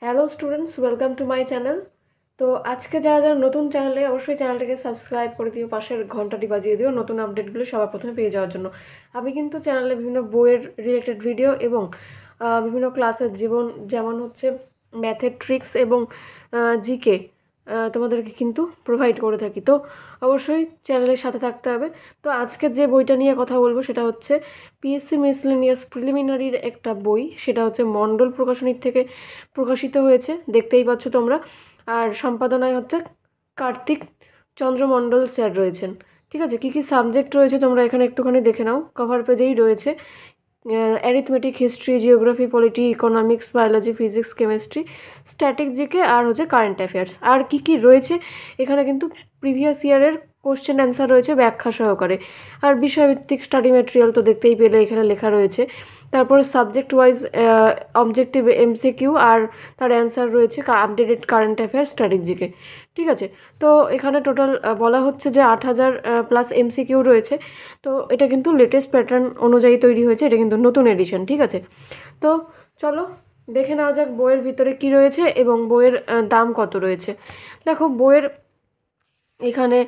Hello students, welcome to my channel. তো আজকে যারা যারা নতুন চ্যানেলে, অবশ্যই চ্যানেলটাকে সাবস্ক্রাইব করে দিও, পাশের ঘন্টাটি বাজিয়ে দিও নতুন আপডেটগুলো সবার প্রথমে পেয়ে যাওয়ার জন্য। আমি কিন্তু চ্যানেলে বিভিন্ন বইয়ের রিলেটেড ভিডিও এবং বিভিন্ন ক্লাসের জীবন, যেমন হচ্ছে ম্যাথের ট্রিক্স এবং জিকে তোমাদেরকে কিন্তু প্রোভাইড করে থাকি। তো অবশ্যই চ্যানেলের সাথে থাকতে হবে। তো আজকে যে বইটা নিয়ে কথা বলবো সেটা হচ্ছে পিএসসি মিসলেনিয়াস প্রিলিমিনারির একটা বই, সেটা হচ্ছে মণ্ডল প্রকাশনীর থেকে প্রকাশিত হয়েছে, দেখতেই পাচ্ছ তোমরা। আর সম্পাদনায় হচ্ছে কার্তিক চন্দ্র মণ্ডল স্যার রয়েছেন। ঠিক আছে, কী কী সাবজেক্ট রয়েছে তোমরা এখানে একটুখানি দেখে নাও। কভার পেজেই রয়েছে arithmetic, history, geography, polity, economics, biology, physics, chemistry, static GK আর হচ্ছে কারেন্ট অ্যাফেয়ার্স। আর কী কী রয়েছে এখানে কিন্তু প্রিভিয়াস ইয়ারের কোশ্চেন অ্যান্সার রয়েছে ব্যাখ্যা সহকারে। আর বিষয়ভিত্তিক স্টাডি ম্যাটেরিয়াল তো দেখতেই পেলে এখানে লেখা রয়েছে। তারপরে সাবজেক্ট ওয়াইজ অবজেক্টিভ এমসিকিউ আর তার অ্যান্সার রয়েছে updated current affairs, static GK. ঠিক আছে, তো এখানে টোটাল বলা হচ্ছে যে 8,000 প্লাস এমসিকিউ রয়েছে। তো এটা কিন্তু লেটেস্ট প্যাটার্ন অনুযায়ী তৈরি হয়েছে, এটা কিন্তু নতুন এডিশন। ঠিক আছে, তো চলো দেখে নেওয়া যাক বইয়ের ভিতরে কি রয়েছে এবং বইয়ের দাম কত রয়েছে। দেখো, বইয়ের এখানে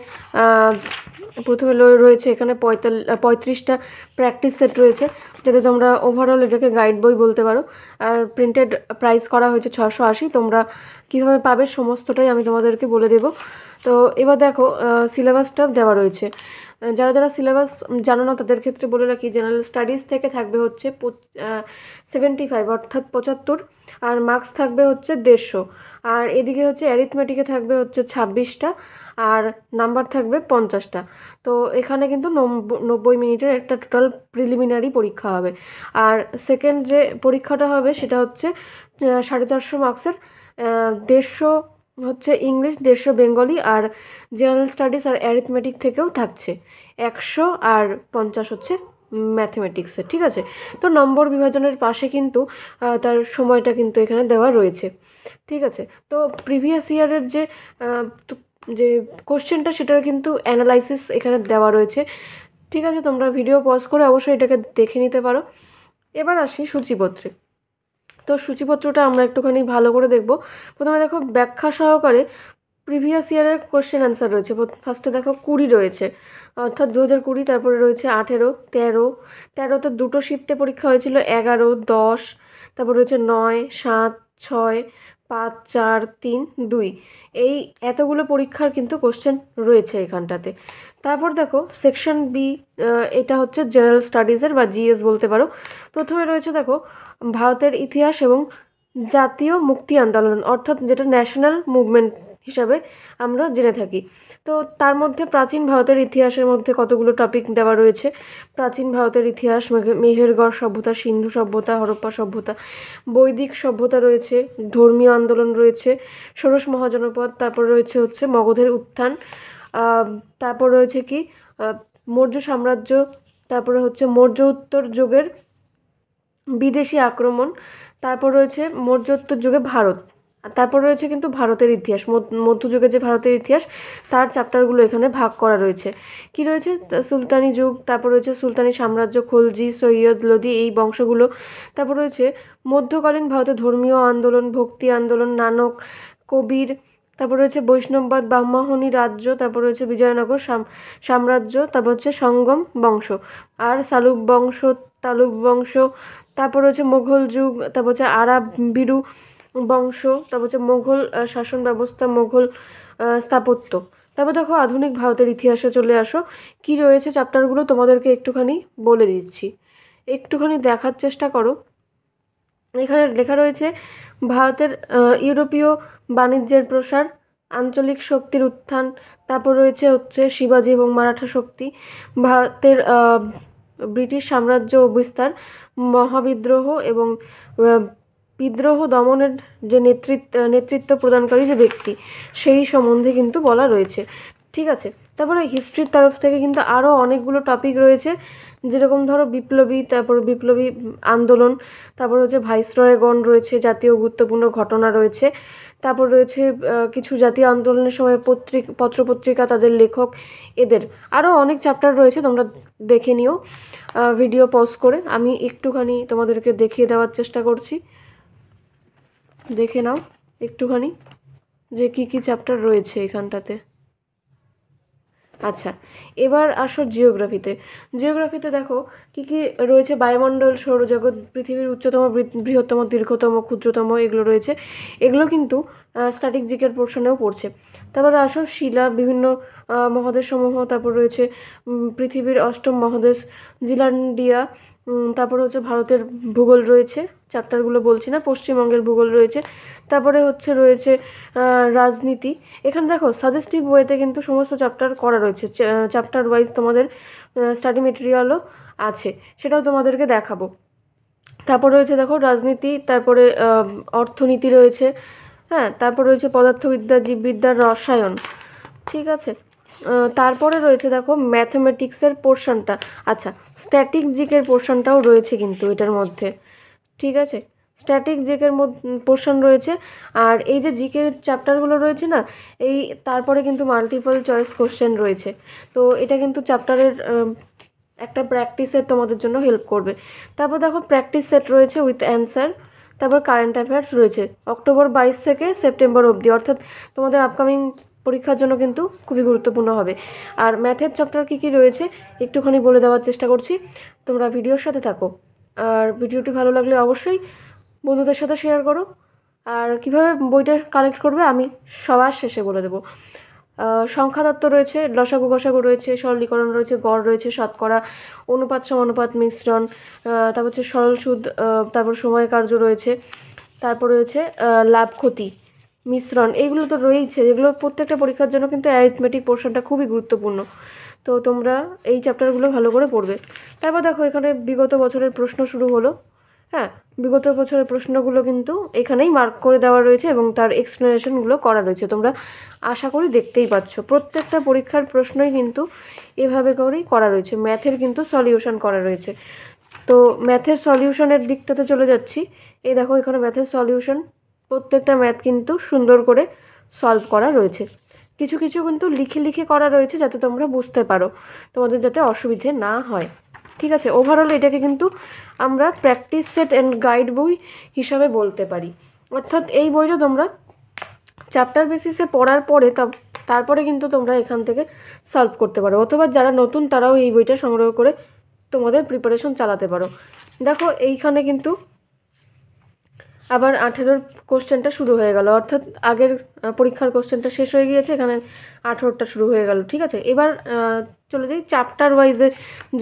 প্রথমে রয়েছে এখানে 35টা প্র্যাকটিস সেট রয়েছে, যাতে তোমরা ওভারঅল এটাকে গাইড বই বলতে পারো। আর প্রিন্টেড প্রাইস করা হয়েছে 680। তোমরা কীভাবে পাবে সমস্তটাই আমি তোমাদেরকে বলে দেবো। তো এবার দেখো, সিলেবাসটা দেওয়া রয়েছে। যারা যারা সিলেবাস জানো না তাদের ক্ষেত্রে বলে রাখি, জেনারেল স্টাডিজ থেকে থাকবে হচ্ছে 75, অর্থাৎ 75, আর মার্কস থাকবে হচ্ছে 150। আর এদিকে হচ্ছে অ্যারিথমেটিকে থাকবে হচ্ছে 26টা, আর নাম্বার থাকবে 50টা। তো এখানে কিন্তু 90 মিনিটের একটা টোটাল প্রিলিমিনারি পরীক্ষা হবে। আর সেকেন্ড যে পরীক্ষাটা হবে সেটা হচ্ছে 450 মার্কসের। 150 হচ্ছে ইংলিশ, 150 বেঙ্গলি, আর জেনারেল স্টাডিজ আর অ্যারিথমেটিক থেকেও থাকছে 100, আর 50 হচ্ছে ম্যাথমেটিক্সে। ঠিক আছে, তো নম্বর বিভাজনের পাশে কিন্তু তার সময়টা কিন্তু এখানে দেওয়া রয়েছে। ঠিক আছে, তো প্রিভিয়াস ইয়ারের যে কোশ্চেনটা সেটার কিন্তু অ্যানালাইসিস এখানে দেওয়া রয়েছে। ঠিক আছে, তোমরা ভিডিও পজ করে অবশ্যই এটাকে দেখে নিতে পারো। এবার আসি সূচিপত্রে। তো সূচিপত্রটা আমরা একটুখানি ভালো করে দেখব। প্রথমে দেখো, ব্যাখ্যা সহকারে প্রিভিয়াস ইয়ারের কোশ্চেন অ্যান্সার রয়েছে। ফার্স্টে দেখো 20 রয়েছে, অর্থাৎ 2020। তারপরে রয়েছে 18, 13। 13তে দুটো শিফটে পরীক্ষা হয়েছিল, 11, 10। তারপর রয়েছে 9, 7, 6, 5, 4, 3, 2। এই এতগুলো পরীক্ষার কিন্তু কোশ্চেন রয়েছে এখানটাতে। তারপর দেখো সেকশন বি, এটা হচ্ছে জেনারেল স্টাডিজের বা জিএস বলতে পারো। প্রথমে রয়েছে দেখো ভারতের ইতিহাস এবং জাতীয় মুক্তি আন্দোলন, অর্থাৎ যেটা ন্যাশনাল মুভমেন্ট হিসাবে আমরা জেনে থাকি। তো তার মধ্যে প্রাচীন ভারতের ইতিহাসের মধ্যে কতগুলো টপিক দেওয়া রয়েছে। প্রাচীন ভারতের ইতিহাস, মেহেরগড় সভ্যতা, সিন্ধু সভ্যতা, হরপ্পা সভ্যতা, বৈদিক সভ্যতা রয়েছে, ধর্মীয় আন্দোলন রয়েছে, ষোড়শ মহাজনপদ, তারপর রয়েছে হচ্ছে মগধের উত্থান, তারপর রয়েছে কি মৌর্য সাম্রাজ্য, তারপরে হচ্ছে মৌর্য উত্তর যুগের বিদেশি আক্রমণ, তারপর রয়েছে মৌর্যোত্তর যুগে ভারত, তারপর রয়েছে কিন্তু ভারতের ইতিহাস, মধ্যযুগে যে ভারতের ইতিহাস তার চ্যাপ্টারগুলো এখানে ভাগ করা রয়েছে। কি রয়েছে, সুলতানি যুগ, তারপর রয়েছে সুলতানি সাম্রাজ্য, খলজি, সৈয়দ, লোদি, এই বংশগুলো। তারপর রয়েছে মধ্যকালীন ভারতের ধর্মীয় আন্দোলন, ভক্তি আন্দোলন, নানক, কবির। তারপর রয়েছে বৈষ্ণববাদ, ব্রাহ্মণী রাজ্য, তারপর রয়েছে বিজয়নগর সাম্রাজ্য, তারপর হচ্ছে সঙ্গম বংশ, আর শালুক বংশ, তালুক বংশ। তারপর হচ্ছে মুঘল যুগ, তারপর হচ্ছে আরব বিরু বংশ, তারপর হচ্ছে মুঘল শাসন ব্যবস্থা, মুঘল স্থাপত্য। তারপর দেখো আধুনিক ভারতের ইতিহাসে চলে আসো। কি রয়েছে চ্যাপ্টারগুলো তোমাদেরকে একটুখানি বলে দিচ্ছি, একটুখানি দেখার চেষ্টা করো। এখানে লেখা রয়েছে ভারতের ইউরোপীয় বাণিজ্যের প্রসার, আঞ্চলিক শক্তির উত্থান, তারপর রয়েছে শিবাজি এবং মারাঠা শক্তি, ভারতের ব্রিটিশ সাম্রাজ্য ও বিস্তার, মহাবিদ্রোহ এবং বিদ্রোহ দমনের যে নেতৃত্ব প্রদানকারী যে ব্যক্তি সেই সম্বন্ধে কিন্তু বলা রয়েছে। ঠিক আছে, তারপরে হিস্ট্রির তরফ থেকে কিন্তু আরও অনেকগুলো টপিক রয়েছে, যেরকম ধরো বিপ্লবী, তারপর বিপ্লবী আন্দোলন, তারপর হচ্ছে ভাইসরয়গণ রয়েছে, জাতীয় গুরুত্বপূর্ণ ঘটনা রয়েছে, তারপর রয়েছে কিছু জাতীয় আন্দোলনের সময় পত্রপত্রিকা, তাদের লেখক, এদের আরও অনেক চ্যাপ্টার রয়েছে। তোমরা দেখে নিও ভিডিও পজ করে। আমি একটুখানি তোমাদেরকে দেখিয়ে দেওয়ার চেষ্টা করছি। দেখে নাও একটুখানি যে কি কি চ্যাপ্টার রয়েছে এখানটাতে। আচ্ছা, এবার আসো জিওগ্রাফিতে। জিওগ্রাফিতে দেখো কি কি রয়েছে। বায়ুমণ্ডল, সৌরজগৎ, পৃথিবীর উচ্চতম, বৃহত্তম, দীর্ঘতম, ক্ষুদ্রতম, এগুলো রয়েছে। এগুলো কিন্তু স্ট্যাটিক জিকের পোর্শনেও পড়ছে। তারপরে আসো শিলা, বিভিন্ন মহাদেশসমূহ, তারপর রয়েছে পৃথিবীর অষ্টম মহাদেশ জিলান্ডিয়া, তারপরে হচ্ছে ভারতের ভূগোল রয়েছে, চ্যাপ্টারগুলো বলছি না, পশ্চিমবঙ্গের ভূগোল রয়েছে। তারপরে রয়েছে রাজনীতি। এখানে দেখো সাজেস্টিভ ওয়েতে কিন্তু সমস্ত চ্যাপ্টার করা রয়েছে, চ্যাপ্টার ওয়াইজ তোমাদের স্টাডি মেটেরিয়ালও আছে, সেটাও তোমাদেরকে দেখাবো। তারপর রয়েছে দেখো রাজনীতি, তারপরে অর্থনীতি রয়েছে, হ্যাঁ, তারপর রয়েছে পদার্থবিদ্যা, জীববিদ্যা, রসায়ন, ঠিক আছে। তারপরে রয়েছে দেখো ম্যাথমেটিক্সের পোর্শনটা। আচ্ছা, স্ট্যাটিক জিকের পোর্শনটাও রয়েছে কিন্তু এটার মধ্যে, ঠিক আছে। স্ট্যাটিক জিকের পোর্শন রয়েছে। আর এই যে জিকের চ্যাপ্টারগুলো রয়েছে না, এই তারপরে কিন্তু মাল্টিপল চয়েস কোশ্চেন রয়েছে। তো এটা কিন্তু চ্যাপ্টারের একটা প্র্যাকটিসের তোমাদের জন্য হেল্প করবে। তারপর দেখো প্র্যাকটিস সেট রয়েছে উইথ অ্যান্সার। তারপর কারেন্ট অ্যাফেয়ার্স রয়েছে অক্টোবর 22 থেকে সেপ্টেম্বর অবধি, অর্থাৎ তোমাদের আপকামিং পরীক্ষার জন্য কিন্তু খুবই গুরুত্বপূর্ণ হবে। আর ম্যাথের চ্যাপ্টার কী কী রয়েছে একটুখানি বলে দেওয়ার চেষ্টা করছি, তোমরা ভিডিওর সাথে থাকো। আর ভিডিওটি ভালো লাগলে অবশ্যই বন্ধুদের সাথে শেয়ার করো। আর কীভাবে বইটা কালেক্ট করবে আমি সবার শেষে বলে দেবো। সংখ্যাতত্ত্ব রয়েছে, লসাগু গসাগু রয়েছে, সরলীকরণ রয়েছে, গড় রয়েছে, শতকরা, অনুপাত সমানুপাত, মিশ্রণ, তারপর হচ্ছে সরল সুদ, তারপর সময় কার্য রয়েছে, তারপর রয়েছে লাভ ক্ষতি, মিশ্রণ, এইগুলো তো রয়েইছে, যেগুলো প্রত্যেকটা পরীক্ষার জন্য কিন্তু অ্যারিথমেটিক পোর্শনটা খুবই গুরুত্বপূর্ণ। তো তোমরা এই চ্যাপ্টারগুলো ভালো করে পড়বে। তারপর দেখো এখানে বিগত বছরের প্রশ্ন শুরু হলো। হ্যাঁ, বিগত বছরের প্রশ্নগুলো কিন্তু এখানেই মার্ক করে দেওয়া রয়েছে এবং তার এক্সপ্লেনেশনগুলো করা রয়েছে, তোমরা আশা করি দেখতেই পাচ্ছ। প্রত্যেকটা পরীক্ষার প্রশ্নই কিন্তু এভাবে করেই করা রয়েছে। ম্যাথের কিন্তু সলিউশন করা রয়েছে। তো ম্যাথের সলিউশনের দিকটাতে চলে যাচ্ছি। এই দেখো এখানে ম্যাথের সলিউশন, প্রত্যেকটা ম্যাথ কিন্তু সুন্দর করে সলভ করা রয়েছে। কিছু কিছু কিন্তু লিখে লিখে করা রয়েছে যাতে তোমরা বুঝতে পারো, তোমাদের যাতে অসুবিধে না হয়, ঠিক আছে। ওভারঅল এটাকে কিন্তু আমরা প্র্যাকটিস সেট অ্যান্ড গাইড বই হিসাবে বলতে পারি। অর্থাৎ এই বইটা তোমরা চ্যাপ্টার বেসিসে পড়ার পরে তারপরে কিন্তু তোমরা এখান থেকে সলভ করতে পারো, অথবা যারা নতুন তারাও এই বইটা সংগ্রহ করে তোমাদের প্রিপারেশন চালাতে পারো। দেখো এইখানে কিন্তু আবার 18 কোশ্চেনটা শুরু হয়ে গেল, অর্থাৎ আগের পরীক্ষার কোশ্চেনটা শেষ হয়ে গিয়েছে, এখানে 18টা শুরু হয়ে গেল, ঠিক আছে। এবার চলে যাই চ্যাপ্টার ওয়াইজে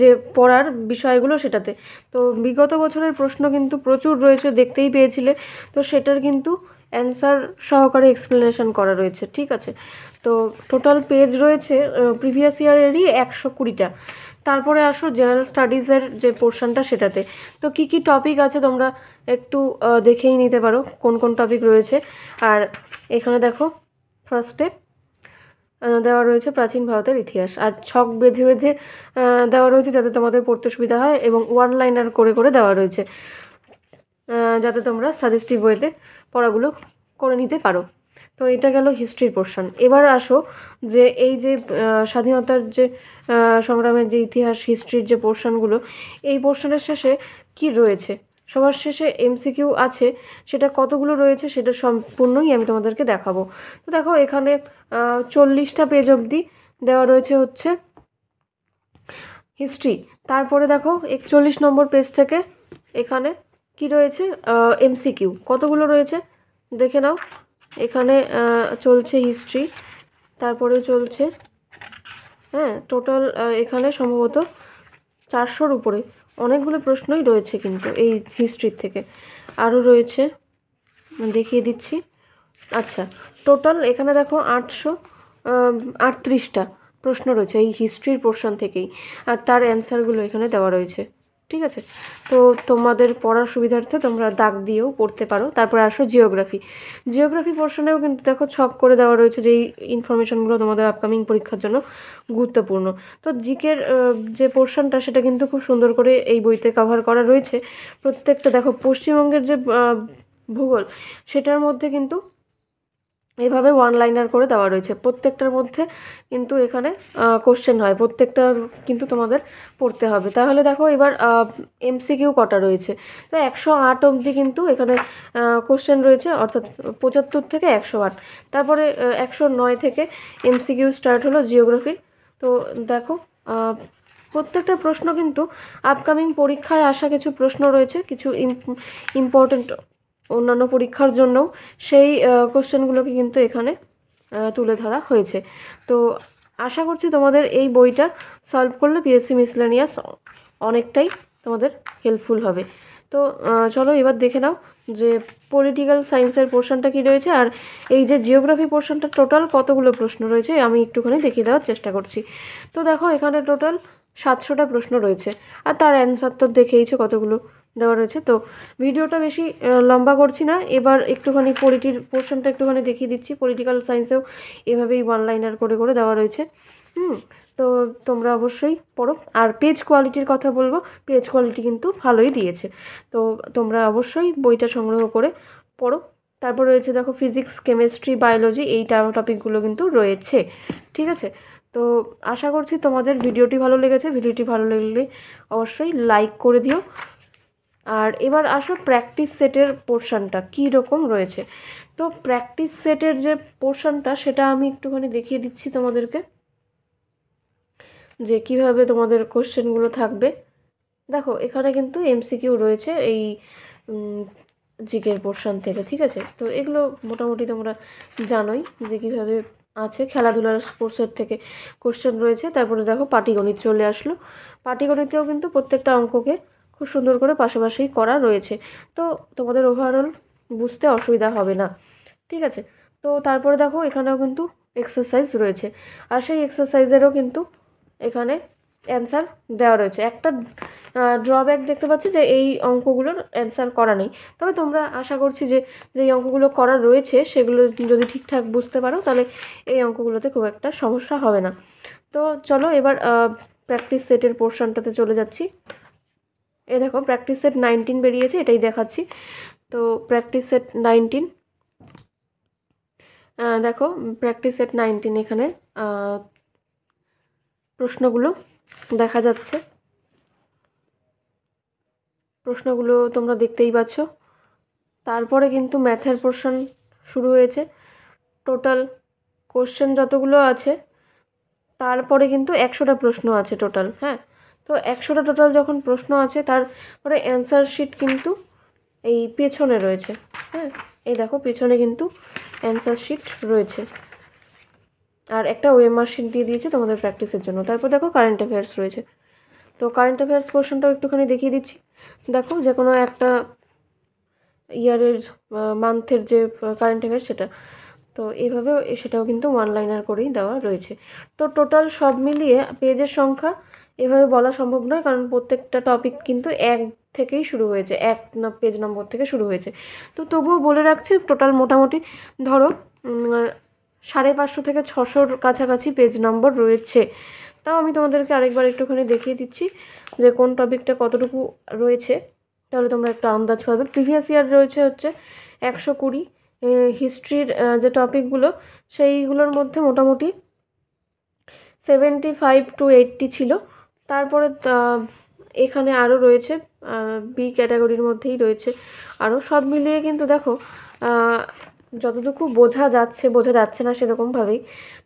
যে পড়ার বিষয়গুলো সেটাতে। তো বিগত বছরের প্রশ্ন কিন্তু প্রচুর রয়েছে, দেখতেই পেয়েছিলে। তো সেটার কিন্তু অ্যান্সার সহকারে এক্সপ্লেনেশন করা রয়েছে, ঠিক আছে। তো টোটাল পেজ রয়েছে প্রিভিয়াস ইয়ারেরই 120টা। তারপরে আসো জেনারেল স্টাডিজের যে পোর্শনটা সেটাতে। তো কি কি টপিক আছে তোমরা একটু দেখেই নিতে পারো কোন কোন টপিক রয়েছে। আর এখানে দেখো ফার্স্টে দেওয়া রয়েছে প্রাচীন ভারতের ইতিহাস, আর ছক বেঁধে বেঁধে দেওয়া রয়েছে যাতে তোমাদের পড়তে সুবিধা হয়, এবং ওয়ান লাইনার করে করে দেওয়া রয়েছে যাতে তোমরা সাজেস্টিভ ওয়েতে পড়াগুলো করে নিতে পারো। তো এটা গেল হিস্ট্রির পোর্শন। এবার আসো যে এই যে স্বাধীনতার যে সংগ্রামের যে ইতিহাস, হিস্ট্রির যে পোর্শনগুলো, এই পোর্শনের শেষে কি রয়েছে, সবার শেষে এমসিকিউ আছে, সেটা কতগুলো রয়েছে সেটা সম্পূর্ণই আমি তোমাদেরকে দেখাবো। তো দেখো এখানে 40টা পেজ অবধি দেওয়া রয়েছে হচ্ছে হিস্ট্রি। তারপরে দেখো 41 নম্বর পেজ থেকে এখানে কি রয়েছে এমসিকিউ, কতগুলো রয়েছে দেখে নাও। এখানে চলছে হিস্ট্রি, তারপরে চলছে, হ্যাঁ, টোটাল এখানে সম্ভবত 400-র উপরে অনেকগুলো প্রশ্নই রয়েছে কিন্তু এই হিস্ট্রির থেকে। আরও রয়েছে, দেখিয়ে দিচ্ছি। আচ্ছা, টোটাল এখানে দেখো 838টা প্রশ্ন রয়েছে এই হিস্ট্রির পোর্শন থেকেই, আর তার অ্যান্সারগুলো এখানে দেওয়া রয়েছে, ঠিক আছে। তো তোমাদের পড়ার সুবিধার্থে তোমরা দাগ দিয়েও পড়তে পারো। তারপরে আসো জিওগ্রাফি। জিওগ্রাফি পোর্শনেও কিন্তু দেখো ছক করে দেওয়া রয়েছে যেই ইনফরমেশনগুলো তোমাদের আপকামিং পরীক্ষার জন্য গুরুত্বপূর্ণ। তো জিকের যে পোর্শনটা সেটা কিন্তু খুব সুন্দর করে এই বইতে কভার করা রয়েছে প্রত্যেকটা। দেখো পশ্চিমবঙ্গের যে ভূগোল, সেটার মধ্যে কিন্তু এভাবে ওয়ান লাইনার করে দেওয়া রয়েছে। প্রত্যেকটার মধ্যে কিন্তু এখানে কোশ্চেন হয়, প্রত্যেকটা কিন্তু তোমাদের পড়তে হবে। তাহলে দেখো এবার এমসিকিউ কটা রয়েছে। তো 108 অবধি কিন্তু এখানে কোশ্চেন রয়েছে, অর্থাৎ 75 থেকে 108। তারপরে 109 থেকে এমসিকিউ স্টার্ট হলো জিওগ্রাফির। তো দেখো প্রত্যেকটা প্রশ্ন কিন্তু আপকামিং পরীক্ষায় আসা কিছু প্রশ্ন রয়েছে, কিছু ইম্পর্টেন্ট অন্যান্য পরীক্ষার জন্যও সেই কোশ্চেনগুলোকে কিন্তু এখানে তুলে ধরা হয়েছে। তো আশা করছি তোমাদের এই বইটা সলভ করলে পিএসসি মিসলেনিয়াস অনেকটাই তোমাদের হেল্পফুল হবে। তো চলো এবার দেখে নাও যে পলিটিক্যাল সায়েন্সের পোর্শনটা কী রয়েছে, আর এই যে জিওগ্রাফি পোর্শনটা টোটাল কতগুলো প্রশ্ন রয়েছে আমি একটুখানি দেখিয়ে দেওয়ার চেষ্টা করছি। তো দেখো এখানে টোটাল 700টা প্রশ্ন রয়েছে, আর তার অ্যান্সার তো দেখেইছো কতগুলো দেওয়া রয়েছে। তো ভিডিওটা বেশি লম্বা করছি না, এবার একটুখানি পলিটির পোর্শনটা একটুখানি দেখিয়ে দিচ্ছি। পলিটিক্যাল সায়েন্সেও এভাবেই ওয়ান লাইনার করে করে দেওয়া রয়েছে। তো তোমরা অবশ্যই পড়ো। আর পেজ কোয়ালিটির কথা বলবো, পেজ কোয়ালিটি কিন্তু ভালোই দিয়েছে। তো তোমরা অবশ্যই বইটা সংগ্রহ করে পড়ো। তারপর রয়েছে দেখো ফিজিক্স, কেমিস্ট্রি, বায়োলজি, এই টপিকগুলো কিন্তু রয়েছে। ঠিক আছে, তো আশা করছি তোমাদের ভিডিওটি ভালো লেগেছে। ভিডিওটি ভালো লাগলে অবশ্যই লাইক করে দিও। আর এবার আসো প্র্যাকটিস সেটের পোর্শনটা কী রকম রয়েছে। তো প্র্যাকটিস সেটের যে পোর্শনটা সেটা আমি একটুখানি দেখিয়ে দিচ্ছি তোমাদেরকে, যে কিভাবে তোমাদের কোশ্চেনগুলো থাকবে। দেখো এখানে কিন্তু এমসিকিউ রয়েছে এই জিকের পোর্শন থেকে। ঠিক আছে, তো এগুলো মোটামুটি তোমরা জানোই যে কীভাবে আছে। খেলাধুলার স্পোর্টসের থেকে কোশ্চেন রয়েছে। তারপরে দেখো পাটিগণিত চলে আসলো। পাটিগণিতেও কিন্তু প্রত্যেকটা অঙ্ককে খুব সুন্দর করে পাশাপাশি করা রয়েছে। তো তোমাদের ওভারঅল বুঝতে অসুবিধা হবে না। ঠিক আছে, তো তারপরে দেখো এখানেও কিন্তু এক্সারসাইজ রয়েছে, আর সেই এক্সারসাইজেরও কিন্তু এখানে অ্যান্সার দেওয়া রয়েছে। একটা ড্রব্যাক দেখতে পাচ্ছি যে এই অঙ্কগুলোর অ্যান্সার করা নেই, তবে তোমরা আশা করছি যে যেই অঙ্কগুলো করা রয়েছে সেগুলো যদি ঠিকঠাক বুঝতে পারো তাহলে এই অঙ্কগুলোতে খুব একটা সমস্যা হবে না। তো চলো এবার প্র্যাকটিস সেটের পোর্শনটাতে চলে যাচ্ছি। এই দেখো প্র্যাকটিস সেট 19 বেরিয়েছে, এটাই দেখাচ্ছি। তো প্র্যাকটিস সেট 19, দেখো প্র্যাকটিস সেট 19 এখানে প্রশ্নগুলো দেখা যাচ্ছে। প্রশ্নগুলো তোমরা দেখতেই পাচ্ছ। তারপরে কিন্তু ম্যাথের পোর্শন শুরু হয়েছে। টোটাল কোশ্চেন যতগুলো আছে তারপরে কিন্তু 100টা প্রশ্ন আছে টোটাল। হ্যাঁ, তো 100টা টোটাল যখন প্রশ্ন আছে তারপরে অ্যান্সার শিট কিন্তু এই পেছনে রয়েছে। হ্যাঁ, এই দেখো পেছনে কিন্তু অ্যান্সার শিট রয়েছে, আর একটা ওএমআর শিট দিয়ে দিয়েছে তোমাদের প্র্যাকটিসের জন্য। তারপর দেখো কারেন্ট অ্যাফেয়ার্স রয়েছে। তো কারেন্ট অ্যাফেয়ার্স পোর্শনটাও একটুখানি দেখিয়ে দিচ্ছি। দেখো যে কোনো একটা ইয়ারের মান্থের যে কারেন্ট অ্যাফেয়ার্স সেটা, তো এইভাবে সেটাও কিন্তু ওয়ান লাইনার করেই দেওয়া রয়েছে। তো টোটাল সব মিলিয়ে পেজের সংখ্যা এভাবে বলা সম্ভব নয়, কারণ প্রত্যেকটা টপিক কিন্তু এক থেকেই শুরু হয়েছে, পেজ নম্বর থেকে শুরু হয়েছে। তো তবুও বলে রাখছি টোটাল মোটামুটি ধরো 550 থেকে 600-র কাছাকাছি পেজ নম্বর রয়েছে। তাও আমি তোমাদেরকে আরেকবার একটুখানি দেখিয়ে দিচ্ছি যে কোন টপিকটা কতটুকু রয়েছে, তাহলে তোমরা একটা আন্দাজ পাবে। প্রিভিয়াস ইয়ার রয়েছে হচ্ছে 120। হিস্ট্রির যে টপিকগুলো সেইগুলোর মধ্যে মোটামুটি 75 to 80 ছিল। তারপরে এখানে আরও রয়েছে বি ক্যাটাগরির মধ্যেই রয়েছে আরও। সব মিলিয়ে কিন্তু দেখো যতটুকু বোঝা যাচ্ছে না সেরকমভাবেই।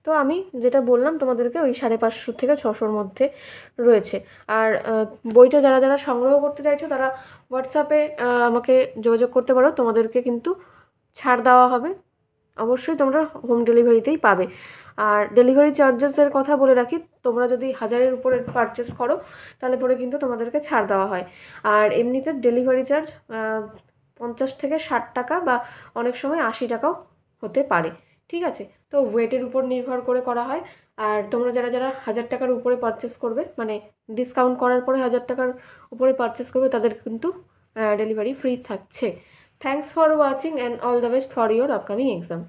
তো আমি যেটা বললাম তোমাদেরকে ওই 550 থেকে 600-র মধ্যে রয়েছে। আর বইটা যারা যারা সংগ্রহ করতে চাইছো তারা হোয়াটসঅ্যাপে আমাকে যোগাযোগ করতে পারো, তোমাদেরকে কিন্তু ছাড় দেওয়া হবে। অবশ্যই তোমরা হোম ডেলিভারিতেই পাবে। আর ডেলিভারি চার্জেসের কথা বলে রাখি, তোমরা যদি 1000-এর উপরে পারচেস করো তাহলে পরে কিন্তু তোমাদেরকে ছাড় দেওয়া হয়। আর এমনিতে ডেলিভারি চার্জ 50 থেকে 60 টাকা বা অনেক সময় 80 টাকাও হতে পারে। ঠিক আছে, তো ওয়েটের উপর নির্ভর করে করা হয়। আর তোমরা যারা যারা 1000 টাকার উপরে পারচেস করবে, মানে ডিসকাউন্ট করার পরে 1000 টাকার উপরে পারচেস করবে, তাদের কিন্তু ডেলিভারি ফ্রি থাকছে। Thanks for watching and all the best for your upcoming exam.